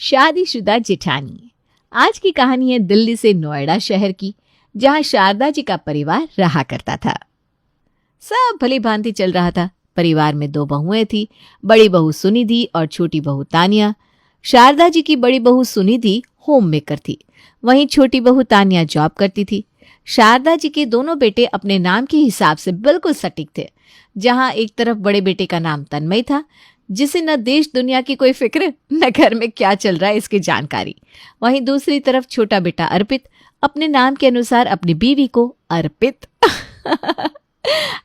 शादीशुदा जेठानी। आज की कहानी है दिल्ली से नोएडा शहर की, जहां शारदा जी का परिवार रहा करता था। सब भली भांति चल रहा था। परिवार में 2 बहुएं थी, बड़ी बहू सुनिधि और छोटी बहू तानिया। शारदा जी की बड़ी बहू सुनिधि होम मेकर थी, वहीं छोटी बहू तानिया जॉब करती थी। शारदा जी के दोनों बेटे अपने नाम के हिसाब से बिल्कुल सटीक थे। जहां एक तरफ बड़े बेटे का नाम तन्मय था, जिसे न देश दुनिया की कोई फिक्र न घर में क्या चल रहा है इसकी जानकारी। वहीं दूसरी तरफ छोटा बेटा अर्पित अपने नाम के अनुसार अपनी बीवी को अर्पित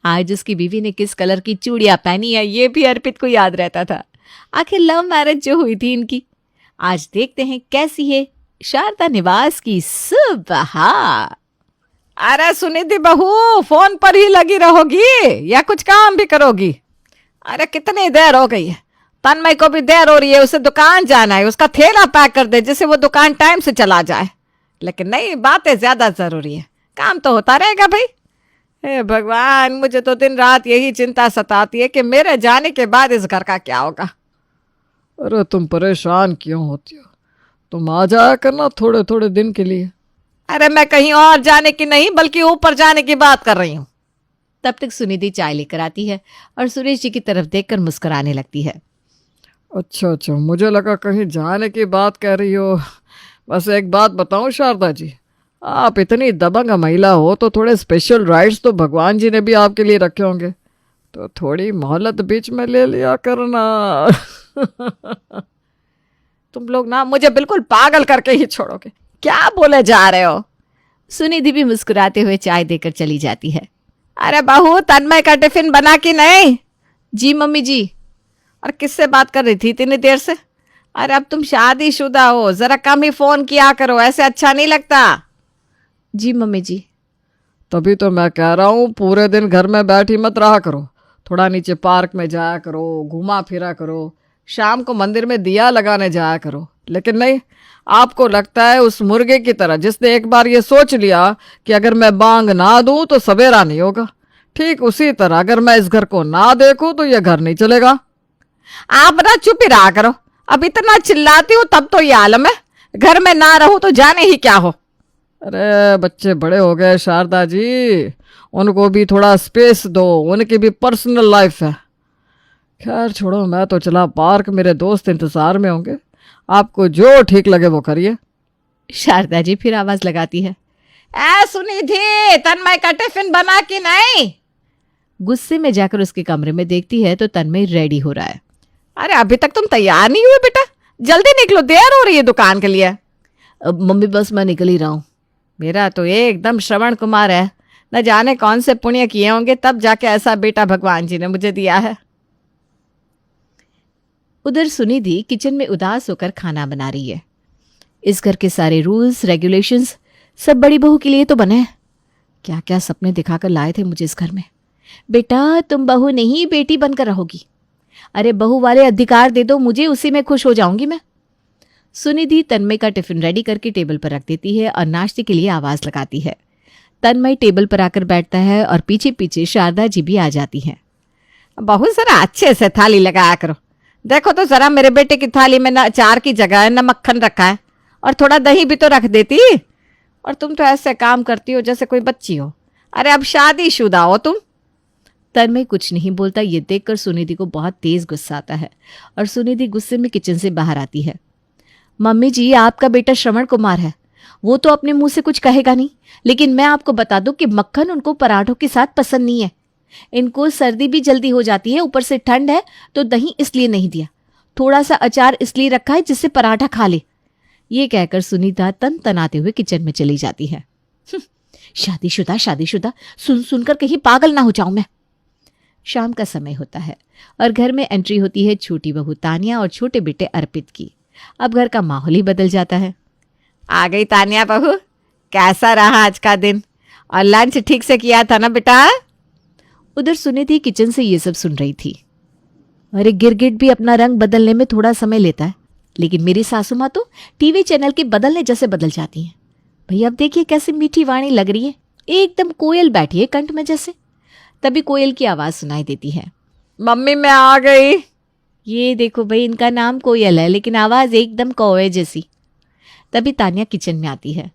आज उसकी बीवी ने किस कलर की चूड़ियां पहनी है ये भी अर्पित को याद रहता था। आखिर लव मैरिज जो हुई थी इनकी। आज देखते हैं कैसी है शारदा निवास की सुबह। अरे सुनिधि बहू, फोन पर ही लगी रहोगी या कुछ काम भी करोगी? अरे कितनी देर हो गई है, तन्मय को भी देर हो रही है, उसे दुकान जाना है, उसका थैला पैक कर दे जिससे वो दुकान टाइम से चला जाए। लेकिन नहीं, बातें ज्यादा जरूरी है, काम तो होता रहेगा भाई। हे भगवान, मुझे तो दिन रात यही चिंता सताती है कि मेरे जाने के बाद इस घर का क्या होगा। अरे तुम परेशान क्यों होती हो? तुम आ जाया करना थोड़े थोड़े दिन के लिए। अरे मैं कहीं और जाने की नहीं बल्कि ऊपर जाने की बात कर रही हूँ। तब तक सुनिधि चाय लेकर आती है और सुरेश जी की तरफ देखकर मुस्कुराने लगती है। अच्छा, मुझे लगा कहीं जाने की बात कह रही हो। बस एक बात बताऊं शारदा जी, आप इतनी दबंग महिला हो तो थोड़े स्पेशल राइट्स तो भगवान जी ने भी आपके लिए रखे होंगे, तो थोड़ी मोहलत बीच में ले लिया करना। तुम लोग ना मुझे बिल्कुल पागल करके ही छोड़ोगे। क्या बोले जा रहे हो? सुनिधि भी मुस्कुराते हुए चाय देकर चली जाती है। अरे बहू, तन्मय का टिफिन बना कि नहीं? जी मम्मी जी। और किससे बात कर रही थी इतनी देर से? अरे अब तुम शादीशुदा हो, जरा कम ही फोन किया करो, ऐसे अच्छा नहीं लगता। जी मम्मी जी। तभी तो मैं कह रहा हूँ पूरे दिन घर में बैठी मत रहा करो, थोड़ा नीचे पार्क में जाया करो, घुमा फिरा करो, शाम को मंदिर में दिया लगाने जाया करो। लेकिन नहीं, आपको लगता है उस मुर्गे की तरह जिसने एक बार ये सोच लिया कि अगर मैं बांग ना दूं तो सवेरा नहीं होगा। ठीक उसी तरह अगर मैं इस घर को ना देखूं तो ये घर नहीं चलेगा। आप ना चुप ही रहा करो, अब इतना चिल्लाती हूँ तब तो ये आलम है। घर में ना रहूं तो जाने ही क्या हो। अरे बच्चे बड़े हो गए शारदा जी, उनको भी थोड़ा स्पेस दो, उनकी भी पर्सनल लाइफ है। खैर छोड़ो, मैं तो चला पार्क, मेरे दोस्त इंतजार में होंगे। आपको जो ठीक लगे वो करिए। शारदा जी फिर आवाज लगाती है। ए सुनिधि, तन्मय का टिफिन बना कि नहीं? गुस्से में जाकर उसके कमरे में देखती है तो तन्मय रेडी हो रहा है। अरे अभी तक तुम तैयार नहीं हुए बेटा, जल्दी निकलो, देर हो रही है दुकान के लिए। अब मम्मी बस मैं निकल ही रहा हूँ। मेरा तो एकदम श्रवण कुमार है, न जाने कौन से पुण्य किए होंगे तब जाके ऐसा बेटा भगवान जी ने मुझे दिया है। उधर सुनिधि किचन में उदास होकर खाना बना रही है। इस घर के सारे रूल्स रेगुलेशंस सब बड़ी बहू के लिए तो बने हैं। क्या क्या सपने दिखाकर लाए थे मुझे इस घर में। बेटा तुम बहू नहीं बेटी बनकर रहोगी। अरे बहू वाले अधिकार दे दो मुझे, उसी में खुश हो जाऊंगी मैं। सुनिधि तन्मय का टिफिन रेडी करके टेबल पर रख देती है और नाश्ते के लिए आवाज लगाती है। तन्मय टेबल पर आकर बैठता है और पीछे पीछे शारदा जी भी आ जाती हैं। बहू जरा अच्छे से थाली लगाया करो, देखो तो जरा मेरे बेटे की थाली में न अचार की जगह है न मक्खन रखा है, और थोड़ा दही भी तो रख देती। और तुम तो ऐसे काम करती हो जैसे कोई बच्ची हो। अरे अब शादीशुदा हो तुम। तन्मय कुछ नहीं बोलता। ये देखकर सुनिधि को बहुत तेज गुस्सा आता है और सुनिधि गुस्से में किचन से बाहर आती है। मम्मी जी, आपका बेटा श्रवण कुमार है, वो तो अपने मुंह से कुछ कहेगा नहीं, लेकिन मैं आपको बता दूं कि मक्खन उनको पराठों के साथ पसंद नहीं है। इनको सर्दी भी जल्दी हो जाती है, ऊपर से ठंड है तो दही इसलिए नहीं दिया, थोड़ा सा अचार इसलिए रखा है जिससे पराठा खा ले। ये कहकर सुनीता तन तनाते हुए किचन में चली जाती है। शादीशुदा शादीशुदा सुन सुनकर कहीं पागल ना हो जाऊं मैं। शाम का समय होता है और घर में एंट्री होती है छोटी बहू तानिया और छोटे बेटे अर्पित की। अब घर का माहौल ही बदल जाता है। आ गई तानिया बहू, कैसा रहा आज का दिन? और लंच ठीक से किया था ना बेटा? उधर सुनिधि किचन से ये सब सुन रही थी। अरे गिरगिट भी अपना रंग बदलने में थोड़ा समय लेता है, लेकिन मेरी सासू माँ तो टीवी चैनल के बदलने जैसे बदल जाती हैं। भैया अब देखिए कैसी मीठी वाणी लग रही है, एकदम कोयल बैठी है कंठ में जैसे। तभी कोयल की आवाज सुनाई देती है। मम्मी मैं आ गई। ये देखो भाई, इनका नाम कोयल है लेकिन आवाज एकदम कौवे जैसी। तभी तान्या किचन में आती है।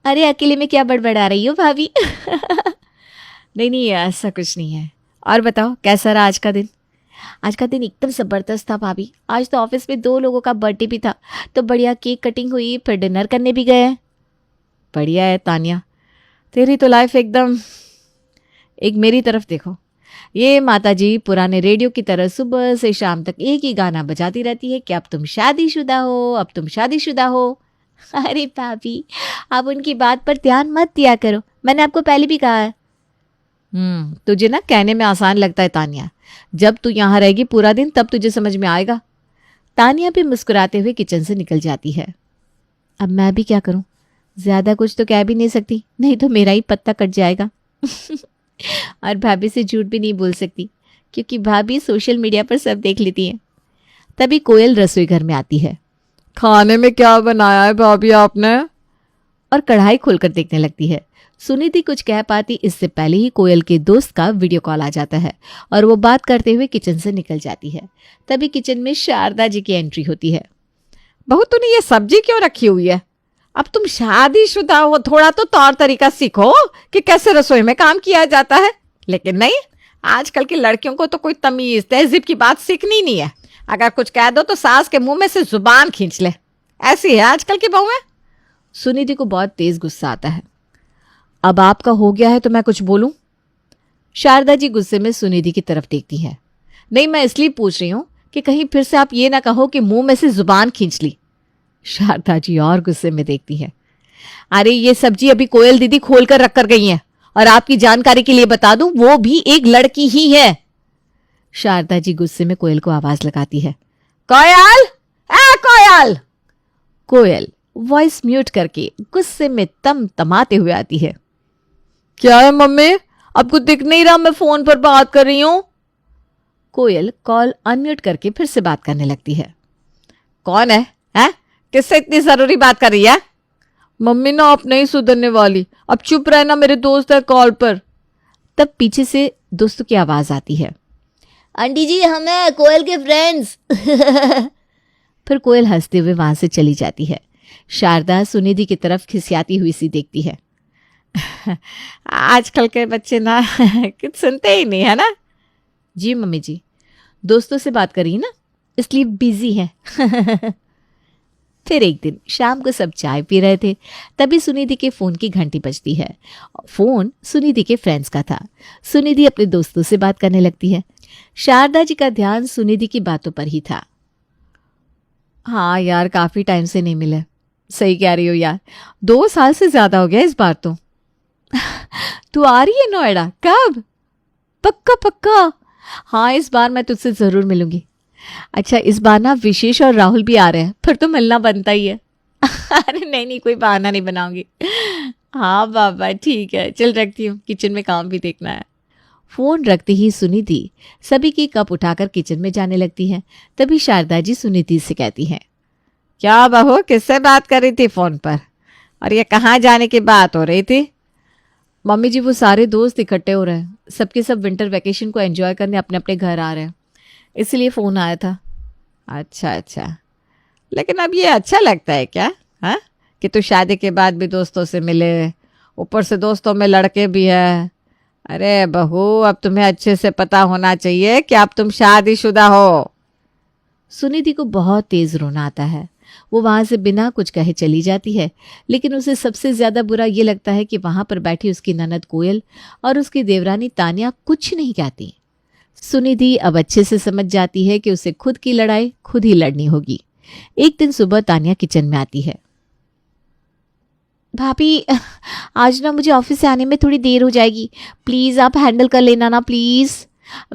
अरे अकेले में क्या बड़बड़ा रही हो भाभी? नहीं नहीं, ऐसा कुछ नहीं है। और बताओ कैसा रहा आज का दिन? आज का दिन एकदम ज़बरदस्त था भाभी। आज तो ऑफिस में 2 लोगों का बर्थडे भी था, तो बढ़िया केक कटिंग हुई, फिर डिनर करने भी गए। बढ़िया है तान्या, तेरी तो लाइफ एकदम। एक मेरी तरफ देखो, ये माताजी पुराने रेडियो की तरह सुबह से शाम तक एक ही गाना बजाती रहती है कि अब तुम शादीशुदा हो, अब तुम शादीशुदा हो। अरे भाभी, आप उनकी बात पर ध्यान मत दिया करो, मैंने आपको पहले भी कहा है। तुझे ना कहने में आसान लगता है तान्या, जब तू यहाँ रहेगी पूरा दिन तब तुझे समझ में आएगा। तान्या भी मुस्कुराते हुए किचन से निकल जाती है। अब मैं भी क्या करूं, ज्यादा कुछ तो कह भी नहीं सकती, नहीं तो मेरा ही पत्ता कट जाएगा। और भाभी से झूठ भी नहीं बोल सकती, क्योंकि भाभी सोशल मीडिया पर सब देख लेती हैं। तभी कोयल रसोई घर में आती है। खाने में क्या बनाया है भाभी आपने? और कढ़ाई खोलकर देखने लगती है। सुनिधि कुछ कह पाती इससे पहले ही कोयल के दोस्त का वीडियो कॉल आ जाता है और वो बात करते हुए किचन से निकल जाती है। तभी किचन में शारदा जी की एंट्री होती है। बहू तूने ये सब्जी क्यों रखी हुई है? अब तुम शादीशुदा हो, थोड़ा तो तौर तरीका सीखो कि कैसे रसोई में काम किया जाता है। लेकिन नहीं, आजकल की लड़कियों को तो कोई तमीज तहजीब की बात सीखनी नहीं है। अगर कुछ कह दो तो सास के मुंह में से जुबान खींच ले। ऐसी है आजकल की बहुएं। सुनिधि को बहुत तेज गुस्सा आता है। अब आपका हो गया है तो मैं कुछ बोलूं? शारदा जी गुस्से में सुनिधि की तरफ देखती है। नहीं, मैं इसलिए पूछ रही हूं कि कहीं फिर से आप ये ना कहो कि मुंह में से जुबान खींच ली। शारदा जी और गुस्से में देखती है। अरे ये सब्जी अभी कोयल दीदी खोल कर रख कर गई है, और आपकी जानकारी के लिए बता दूं वो भी एक लड़की ही है। शारदा जी गुस्से में कोयल को आवाज लगाती है। कोयल, ए कोयल। कोयल वॉइस म्यूट करके गुस्से में तमाते हुए आती है। क्या है मम्मी, आपको दिख नहीं रहा मैं फोन पर बात कर रही हूं? कोयल कॉल अनम्यूट करके फिर से बात करने लगती है। कौन है? किससे इतनी जरूरी बात कर रही है? मम्मी ना आप नहीं सुधरने वाली, अब चुप रहना, मेरे दोस्त है कॉल पर। तब पीछे से दोस्तों की आवाज आती है। आंटी जी, हम हैं कोयल के फ्रेंड्स। फिर कोयल हंसते हुए वहां से चली जाती है। शारदा सुनिधि की तरफ खिसियाती हुई सी देखती है। आजकल के बच्चे ना कुछ सुनते ही नहीं है ना। जी मम्मी जी, दोस्तों से बात करी ना, इसलिए बिजी है। फिर एक दिन शाम को सब चाय पी रहे थे, तभी सुनिधि के फोन की घंटी बजती है। फोन सुनिधि के फ्रेंड्स का था। सुनिधि अपने दोस्तों से बात करने लगती है। शारदा जी का ध्यान सुनिधि की बातों पर ही था। हाँ यार, काफी टाइम से नहीं मिले। सही कह रही हो यार, 2 साल से ज्यादा हो गया इस बार तो। तू आ रही है नोएडा? कब? पक्का पक्का। हाँ, इस बार मैं तुझसे जरूर मिलूंगी। अच्छा, इस बार ना विशेष और राहुल भी आ रहे हैं, फिर तो मिलना बनता ही है। अरे नहीं नहीं, कोई बहाना नहीं बनाऊंगी। हाँ बाबा ठीक है, चल रखती हूँ, किचन में काम भी देखना है। फोन रखते ही सुनिधि सभी की कप उठाकर किचन में जाने लगती है। तभी शारदा जी सुनिधि से कहती हैं। क्या बहू, किससे बात कर रही थी फोन पर? और ये कहाँ जाने की बात हो रही थी? मम्मी जी, वो सारे दोस्त इकट्ठे हो रहे हैं, सबके सब विंटर वैकेशन को एंजॉय करने अपने अपने घर आ रहे हैं, इसलिए फ़ोन आया था। अच्छा अच्छा, लेकिन अब ये अच्छा लगता है क्या? हाँ, कि तू शादी के बाद भी दोस्तों से मिले, ऊपर से दोस्तों में लड़के भी है। अरे बहू, अब तुम्हें अच्छे से पता होना चाहिए कि अब तुम शादीशुदा हो। सुनिधि को बहुत तेज रोना आता है। वो वहां से बिना कुछ कहे चली जाती है, लेकिन उसे सबसे ज्यादा बुरा ये लगता है कि वहां पर बैठी उसकी ननद कोयल और उसकी देवरानी तान्या कुछ नहीं कहती। सुनिधि अब अच्छे से समझ जाती है कि उसे खुद की लड़ाई खुद ही लड़नी होगी। एक दिन सुबह तान्या किचन में आती है। भाभी, आज ना मुझे ऑफिस से आने में थोड़ी देर हो जाएगी, प्लीज़ आप हैंडल कर लेना ना प्लीज़।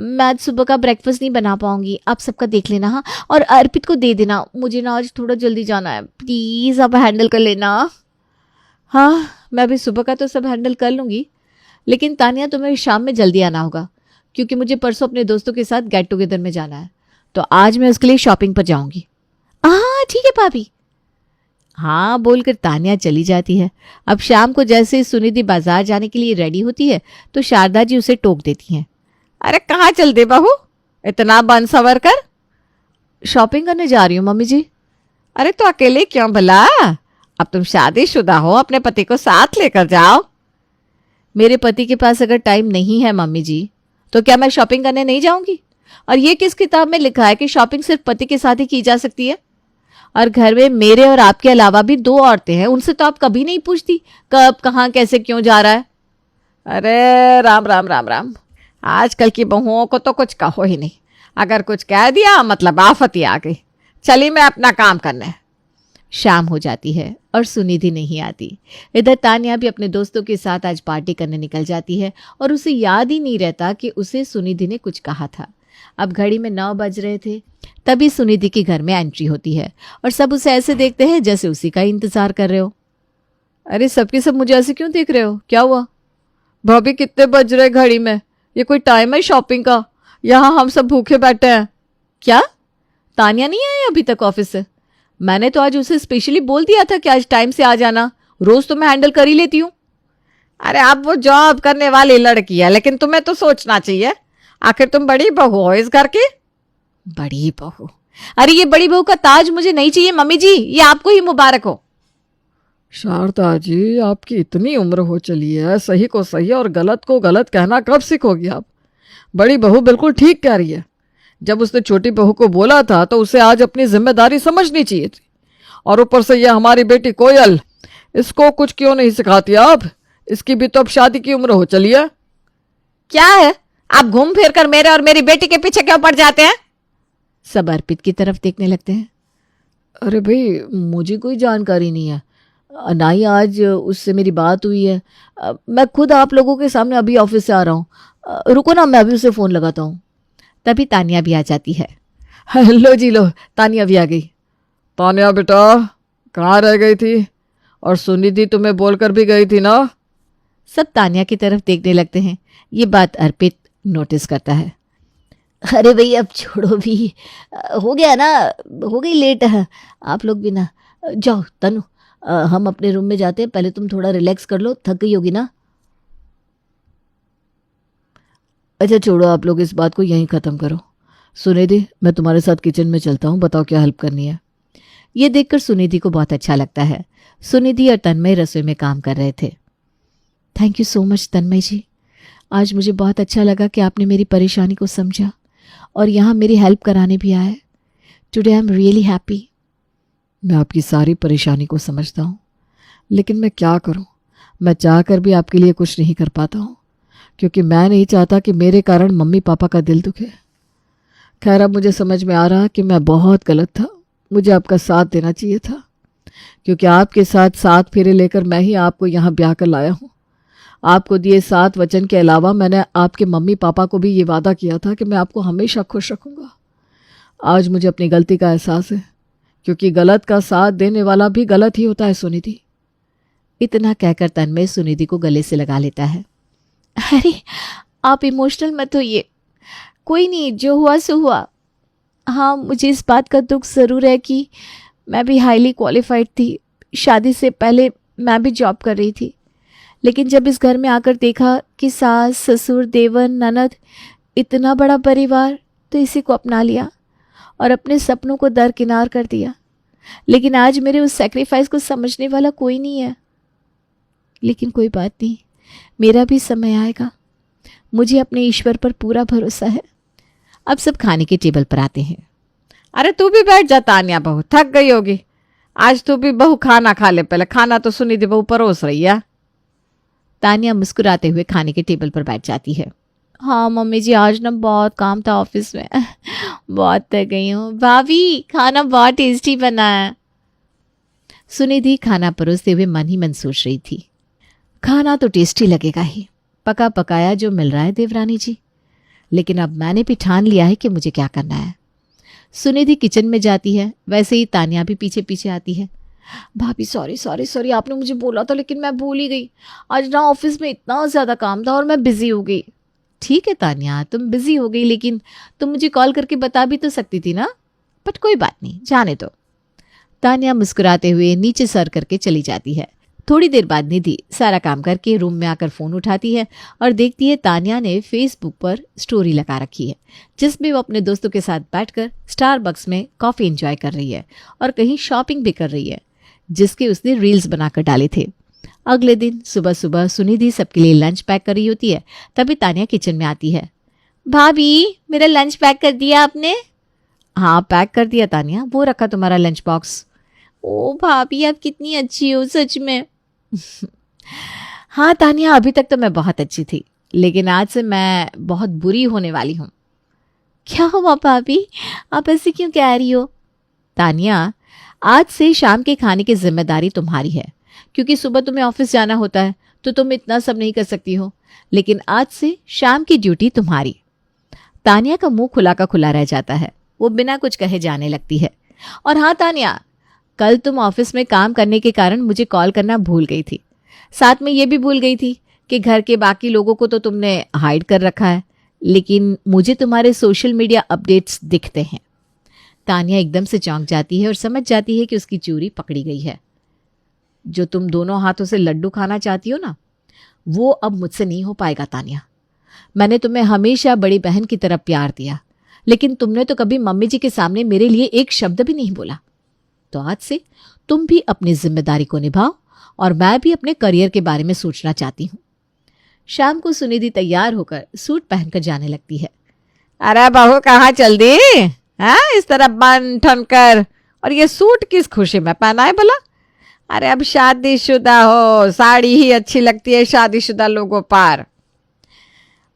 मैं आज सुबह का ब्रेकफास्ट नहीं बना पाऊंगी, आप सबका देख लेना। हाँ, और अर्पित को दे देना, मुझे ना आज थोड़ा जल्दी जाना है, प्लीज़ आप हैंडल कर लेना। हाँ, मैं भी सुबह का तो सब हैंडल कर लूँगी, लेकिन तान्या तुम्हें शाम में जल्दी आना होगा, क्योंकि मुझे परसों अपने दोस्तों के साथ गेट टुगेदर में जाना है, तो आज मैं उसके लिए शॉपिंग पर जाऊँगी। हाँ ठीक है भाभी। हाँ बोलकर तान्या चली जाती है। अब शाम को जैसे ही सुनिधि बाजार जाने के लिए रेडी होती है तो शारदा जी उसे टोक देती हैं। अरे कहाँ चल दे बहू, इतना बन सवर कर। शॉपिंग करने जा रही हूँ मम्मी जी। अरे तो अकेले क्यों भला? अब तुम शादीशुदा हो, अपने पति को साथ लेकर जाओ। मेरे पति के पास अगर टाइम नहीं है मम्मी जी, तो क्या मैं शॉपिंग करने नहीं जाऊंगी? और ये किस किताब में लिखा है कि शॉपिंग सिर्फ पति के साथ ही की जा सकती है? और घर में मेरे और आपके अलावा भी 2 औरतें हैं, उनसे तो आप कभी नहीं पूछती कब कहाँ कैसे क्यों जा रहा है। अरे राम राम राम राम, आजकल की बहुओं को तो कुछ कहो ही नहीं। अगर कुछ कह दिया मतलब आफत ही आ गई। चली मैं अपना काम करने। शाम हो जाती है और सुनिधि नहीं आती। इधर तान्या भी अपने दोस्तों के साथ आज पार्टी करने निकल जाती है और उसे याद ही नहीं रहता कि उसे सुनिधि ने कुछ कहा था। अब घड़ी में 9 बज रहे थे, तभी सुनिधि के घर में एंट्री होती है और सब उसे ऐसे देखते हैं जैसे उसी का इंतजार कर रहे हो। अरे सबके सब मुझे ऐसे क्यों देख रहे हो? क्या हुआ? भाभी कितने बज रहे घड़ी में? ये कोई टाइम है शॉपिंग का? यहाँ हम सब भूखे बैठे हैं। क्या तान्या नहीं आई अभी तक ऑफिस से? मैंने तो आज उसे स्पेशली बोल दिया था कि आज टाइम से आ जाना। रोज तो मैं हैंडल कर ही लेती हूँ। अरे अब वो जॉब करने वाली लड़की है, लेकिन तुम्हें तो सोचना चाहिए, आखिर तुम बड़ी बहू हो इस घर की। बड़ी बहू? अरे ये बड़ी बहू का ताज मुझे नहीं चाहिए मम्मी जी, ये आपको ही मुबारक हो। शारदा जी, आपकी इतनी उम्र हो चली है, सही को सही और गलत को गलत कहना कब सीखोगी आप? बड़ी बहू बिल्कुल ठीक कह रही है। जब उसने छोटी बहू को बोला था तो उसे आज अपनी जिम्मेदारी समझनी चाहिए थी। और ऊपर से ये हमारी बेटी कोयल, इसको कुछ क्यों नहीं सिखाती आप? इसकी भी तो अब शादी की उम्र हो चली है। क्या है, आप घूम फिर कर मेरे और मेरी बेटी के पीछे क्यों पड़ जाते हैं? सब अर्पित की तरफ देखने लगते हैं। अरे भाई, मुझे कोई जानकारी नहीं है, ना ही आज उससे मेरी बात हुई है। मैं खुद आप लोगों के सामने अभी ऑफिस से आ रहा हूँ। रुको ना, मैं अभी उसे फ़ोन लगाता हूँ। तभी तान्या भी आ जाती है। लो जी लो, तान्या भी आ गई। तान्या बेटा, कहाँ रह गई थी? और सुनिधि तुम्हें बोलकर भी गई थी ना? सब तान्या की तरफ देखने लगते हैं। ये बात अर्पित नोटिस करता है। अरे भाई अब छोड़ो भी, हो गया ना, हो गई लेट है। आप लोग भी ना जाओ। तनु, हम अपने रूम में जाते हैं, पहले तुम थोड़ा रिलैक्स कर लो, थक गई होगी ना। अच्छा छोड़ो, आप लोग इस बात को यहीं ख़त्म करो। सुनिधि, मैं तुम्हारे साथ किचन में चलता हूँ, बताओ क्या हेल्प करनी है। ये देखकर सुनिधि को बहुत अच्छा लगता है। सुनिधि और तन्मय रसोई में काम कर रहे थे। थैंक यू सो मच तन्मय जी, आज मुझे बहुत अच्छा लगा कि आपने मेरी परेशानी को समझा और यहाँ मेरी हेल्प कराने भी आए। Today I am really happy. मैं आपकी सारी परेशानी को समझता हूँ, लेकिन मैं क्या करूँ? मैं चाहकर भी आपके लिए कुछ नहीं कर पाता हूँ, क्योंकि मैं नहीं चाहता कि मेरे कारण मम्मी पापा का दिल दुखे। खैर, अब मुझे समझ में आ रहा कि मैं बहुत गलत था। मुझे आपका साथ देना चाहिए था, क्योंकि आपके साथ 7 फेरे लेकर मैं ही आपको यहाँ ब्याह कर लाया हूँ। आपको दिए 7 वचन के अलावा मैंने आपके मम्मी पापा को भी ये वादा किया था कि मैं आपको हमेशा खुश रखूँगा। आज मुझे अपनी गलती का एहसास है, क्योंकि गलत का साथ देने वाला भी गलत ही होता है सुनिधि। इतना कहकर तन्मय सुनिधि को गले से लगा लेता है। अरे आप इमोशनल मत होइए, कोई नहीं, जो हुआ सो हुआ। हाँ, मुझे इस बात का दुख ज़रूर है कि मैं भी हाईली क्वालिफाइड थी। शादी से पहले मैं भी जॉब कर रही थी, लेकिन जब इस घर में आकर देखा कि सास ससुर देवर ननद, इतना बड़ा परिवार, तो इसी को अपना लिया और अपने सपनों को दरकिनार कर दिया। लेकिन आज मेरे उस सेक्रीफाइस को समझने वाला कोई नहीं है। लेकिन कोई बात नहीं, मेरा भी समय आएगा। मुझे अपने ईश्वर पर पूरा भरोसा है। अब सब खाने के टेबल पर आते हैं। अरे तू भी बैठ जा तान्या बहू, थक गई होगी। आज तू भी बहू खाना खा ले, पहले खाना तो सुनिधि बहू परोस रही है। तान्या मुस्कुराते हुए खाने के टेबल पर बैठ जाती है। हाँ मम्मी जी, आज ना बहुत काम था ऑफिस में, बहुत थक गई हूँ। भाभी, खाना बहुत टेस्टी बना है। सुनिधि खाना परोसते हुए मन ही मन सोच रही थी, खाना तो टेस्टी लगेगा ही, पका पकाया जो मिल रहा है देवरानी जी। लेकिन अब मैंने भी ठान लिया है कि मुझे क्या करना है। सुनिधि किचन में जाती है, वैसे ही तान्या भी पीछे पीछे आती है। भाभी सॉरी सॉरी सॉरी, आपने मुझे बोला था लेकिन मैं भूल ही गई। आज ना ऑफिस में इतना ज़्यादा काम था और मैं बिज़ी हो गई। ठीक है तान्या, तुम बिज़ी हो गई, लेकिन तुम मुझे कॉल करके बता भी तो सकती थी ना। बट कोई बात नहीं, जाने दो। तान्या मुस्कुराते हुए नीचे सर करके चली जाती है। थोड़ी देर बाद निधि सारा काम करके रूम में आकर फ़ोन उठाती है और देखती है तान्या ने फेसबुक पर स्टोरी लगा रखी है जिसमें वो अपने दोस्तों के साथ बैठकर स्टारबक्स में कॉफ़ी एंजॉय कर रही है और कहीं शॉपिंग भी कर रही है जिसके उसने रील्स बनाकर डाले थे। अगले दिन सुबह सुबह सुनिधि सबके लिए लंच पैक कर रही होती है, तभी तान्या किचन में आती है। भाभी, मेरा लंच पैक कर दिया आपने? हाँ, पैक कर दिया तान्या, वो रखा तुम्हारा लंच बॉक्स। ओ भाभी, आप कितनी अच्छी हो सच में। हाँ तान्या, अभी तक तो मैं बहुत अच्छी थी, लेकिन आज से मैं बहुत बुरी होने वाली हूँ। क्या हुआ भाभी, आप ऐसे क्यों कह रही हो? तान्या, आज से शाम के खाने की जिम्मेदारी तुम्हारी है, क्योंकि सुबह तुम्हें ऑफिस जाना होता है तो तुम इतना सब नहीं कर सकती हो, लेकिन आज से शाम की ड्यूटी तुम्हारी। तान्या का मुंह खुला का खुला रह जाता है, वो बिना कुछ कहे जाने लगती है। और हाँ तान्या, कल तुम ऑफिस में काम करने के कारण मुझे कॉल करना भूल गई थी, साथ में ये भी भूल गई थी कि घर के बाकी लोगों को तो तुमने हाइड कर रखा है, लेकिन मुझे तुम्हारे सोशल मीडिया अपडेट्स दिखते हैं। तान्या एकदम से चौंक जाती है और समझ जाती है कि उसकी चोरी पकड़ी गई है। जो तुम दोनों हाथों से लड्डू खाना चाहती हो ना, वो अब मुझसे नहीं हो पाएगा तान्या। मैंने तुम्हें हमेशा बड़ी बहन की तरह प्यार दिया, लेकिन तुमने तो कभी मम्मी जी के सामने मेरे लिए एक शब्द भी नहीं बोला। तो आज से तुम भी अपनी जिम्मेदारी को निभाओ और मैं भी अपने करियर के बारे में सोचना चाहती हूँ। शाम को सुनिधि तैयार होकर सूट पहनकर जाने लगती है। अरे बहू, कहाँ चल दी? हाँ, इस तरह बन ठन कर, और ये सूट किस खुशी में पहना है भला? अरे अब शादीशुदा हो, साड़ी ही अच्छी लगती है शादीशुदा लोगों पर।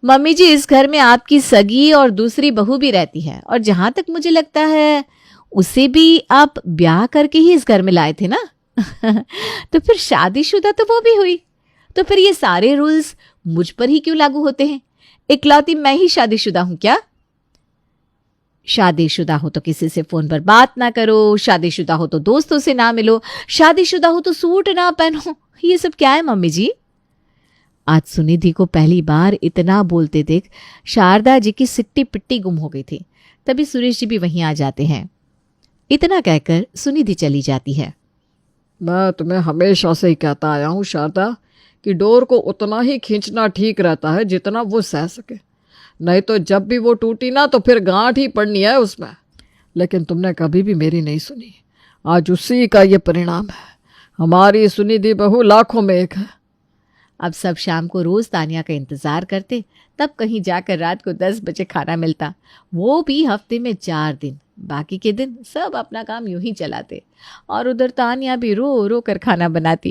मम्मी जी, इस घर में आपकी सगी और दूसरी बहू भी रहती है, और जहां तक मुझे लगता है उसे भी आप ब्याह करके ही इस घर में लाए थे ना। तो फिर शादीशुदा तो वो भी हुई, तो फिर ये सारे रूल्स मुझ पर ही क्यों लागू होते हैं? इकलौती मैं ही शादीशुदा हूं क्या? शादीशुदा हो तो किसी से फोन पर बात ना करो, शादीशुदा हो तो दोस्तों से ना मिलो, शादीशुदा हो तो सूट ना पहनो। ये सब क्या है मम्मी जी? आज सुनिधि को पहली बार इतना बोलते देख शारदा जी की सिट्टी पिट्टी गुम हो गई थी। तभी सुरेश जी भी वहीं आ जाते हैं। इतना कहकर सुनिधि चली जाती है। मैं तुम्हें हमेशा से ही कहता आया हूँ शारदा कि डोर को उतना ही खींचना ठीक रहता है जितना वो सह सके, नहीं तो जब भी वो टूटी ना तो फिर गांठ ही पड़नी है उसमें। लेकिन तुमने कभी भी मेरी नहीं सुनी। आज उसी का ये परिणाम है। हमारी सुनिधि बहू लाखों में एक है। अब सब शाम को रोज तान्या का इंतजार करते, तब कहीं जाकर रात को 10 बजे खाना मिलता, वो भी हफ्ते में 4 दिन। बाकी के दिन सब अपना काम यूं ही चलाते और उधर तान्या भी रो रो कर खाना बनाती।